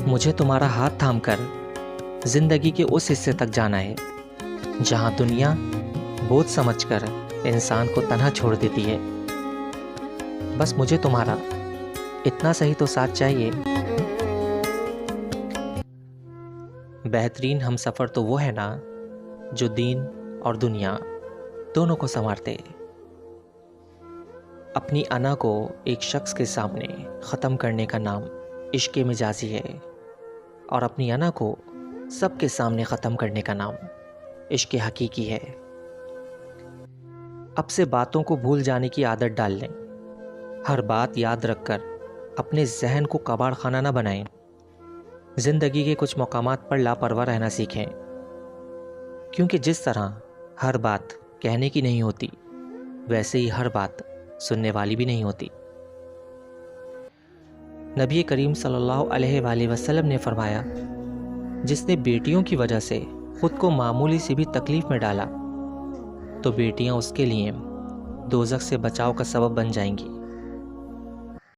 مجھے تمہارا ہاتھ تھام کر زندگی کے اس حصے تک جانا ہے جہاں دنیا بوجھ سمجھ کر انسان کو تنہا چھوڑ دیتی ہے۔ بس مجھے تمہارا اتنا صحیح تو ساتھ چاہیے۔ بہترین ہم سفر تو وہ ہے نا جو دین اور دنیا دونوں کو سنوارتے۔ اپنی انا کو ایک شخص کے سامنے ختم کرنے کا نام عشق مجازی ہے، اور اپنی انا کو سب کے سامنے ختم کرنے کا نام عشق حقیقی ہے۔ اب سے باتوں کو بھول جانے کی عادت ڈال لیں، ہر بات یاد رکھ کر اپنے ذہن کو کباڑ خانہ نہ بنائیں۔ زندگی کے کچھ مقامات پر لاپرواہ رہنا سیکھیں، کیونکہ جس طرح ہر بات کہنے کی نہیں ہوتی، ویسے ہی ہر بات سننے والی بھی نہیں ہوتی۔ نبی کریم صلی اللہ علیہ وآلہ وسلم نے فرمایا، جس نے بیٹیوں کی وجہ سے خود کو معمولی سی بھی تکلیف میں ڈالا تو بیٹیاں اس کے لیے دوزخ سے بچاؤ کا سبب بن جائیں گی۔